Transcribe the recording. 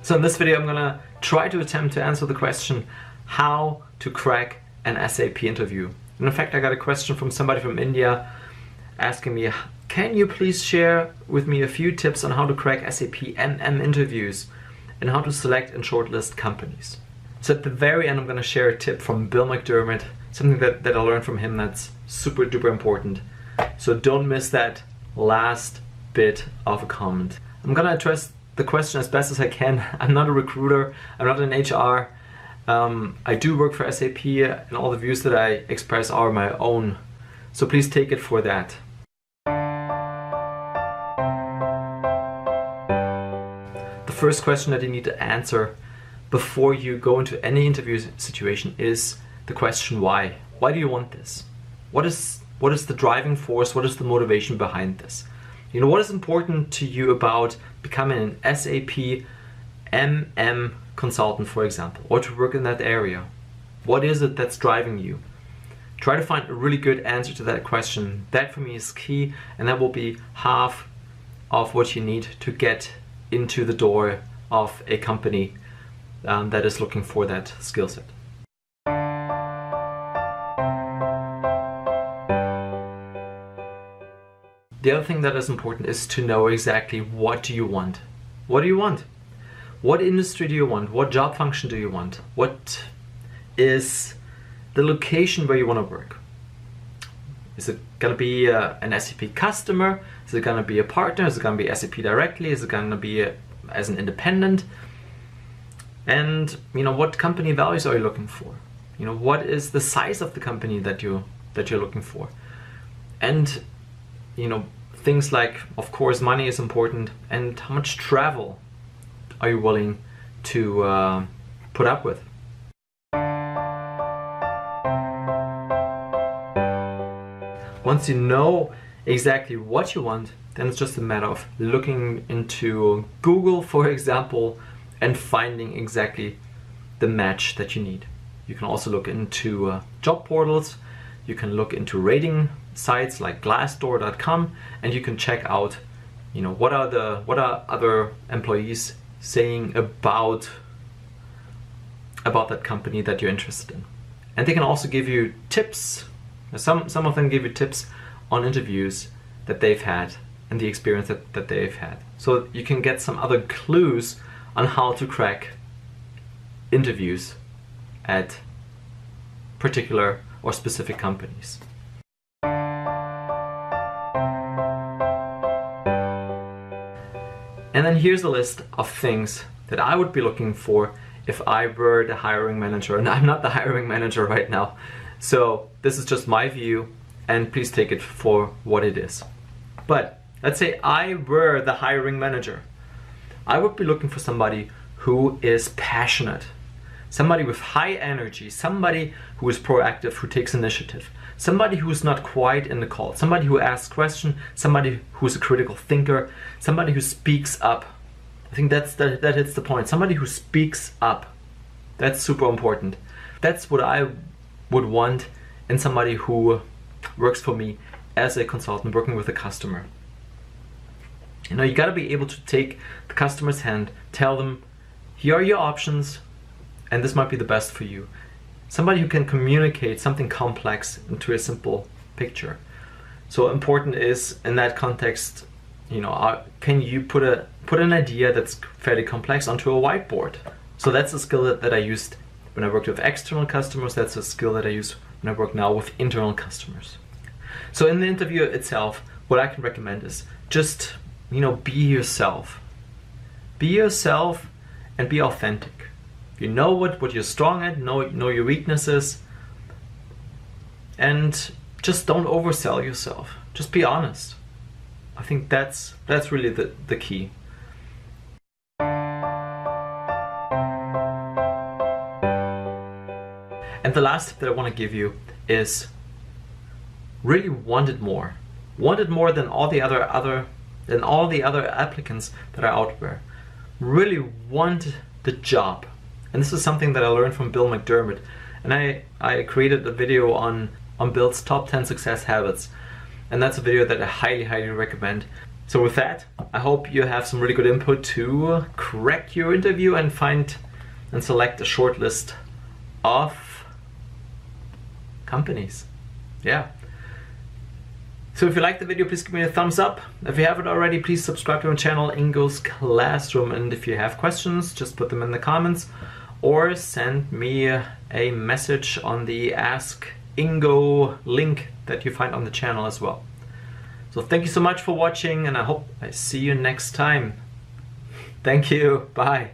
So in this video I'm gonna try to attempt to answer the question how to crack an SAP interview. And in fact I got a question from somebody from India asking me, can you please share with me a few tips on how to crack SAP MM interviews and how to select and shortlist companies. So at the very end I'm gonna share a tip from Bill McDermott, something that I learned from him that's super duper important. So don't miss that last bit of a comment. I'm gonna address the question as best as I can. I'm not a recruiter, I'm not in HR. I do work for SAP and all the views that I express are my own. So please take it for that. The first question that you need to answer before you go into any interview situation is the question why. Why do you want this? What is the driving force? What is the motivation behind this? You know, what is important to you about becoming an SAP MM consultant, for example, or to work in that area? What is it that's driving you? Try to find a really good answer to that question. That for me is key, and that will be half of what you need to get into the door of a company that is looking for that skill set. The other thing that is important is to know exactly what do you want. What do you want? What industry do you want? What job function do you want? What is the location where you want to work? Is it going to be an SAP customer? Is it going to be a partner? Is it going to be SAP directly? Is it going to be as an independent? And you know, what company values are you looking for? You know, what is the size of the company that you're looking for? And you know, things like, of course, money is important, and how much travel are you willing to put up with? Once you know exactly what you want, then it's just a matter of looking into Google, for example, and finding exactly the match that you need. You can also look into job portals. You can look into rating sites like glassdoor.com, and you can check out, you know, what are other employees saying about that company that you're interested in. And they can also give you tips. Some of them give you tips on interviews that they've had and the experience that they've had. So you can get some other clues on how to crack interviews at particular or specific companies. And then here's a list of things that I would be looking for if I were the hiring manager, and I'm not the hiring manager right now. So this is just my view, and please take it for what it is. But let's say I were the hiring manager. I would be looking for somebody who is passionate, somebody with high energy, somebody who is proactive, who takes initiative, somebody who is not quiet in the call, somebody who asks questions, somebody who is a critical thinker, somebody who speaks up. I think that hits the point. Somebody who speaks up. That's super important. That's what I would want in somebody who works for me as a consultant working with a customer. You know, you got to be able to take the customer's hand, tell them, here are your options, and this might be the best for you. Somebody who can communicate something complex into a simple picture. So important is, in that context, you know, can you put an idea that's fairly complex onto a whiteboard? So that's a skill that I used when I worked with external customers. That's a skill that I use when I work now with internal customers. So in the interview itself, what I can recommend is just, you know, be yourself. Be yourself and be authentic. You know what you're strong at, know your weaknesses, and just don't oversell yourself. Just be honest. I think that's really the key. And the last tip that I want to give you is really want it more. Want it more than all the other applicants that are out there. Really want the job. And this is something that I learned from Bill McDermott. And I created a video on Bill's top 10 success habits. And that's a video that I highly recommend. So with that, I hope you have some really good input to crack your interview and find and select a short list of companies. Yeah. So if you liked the video, please give me a thumbs up. If you haven't already, please subscribe to my channel, Ingo's Classroom. And if you have questions, just put them in the comments or send me a message on the Ask Ingo link that you find on the channel as well. So thank you so much for watching, and I hope I see you next time. Thank you. Bye.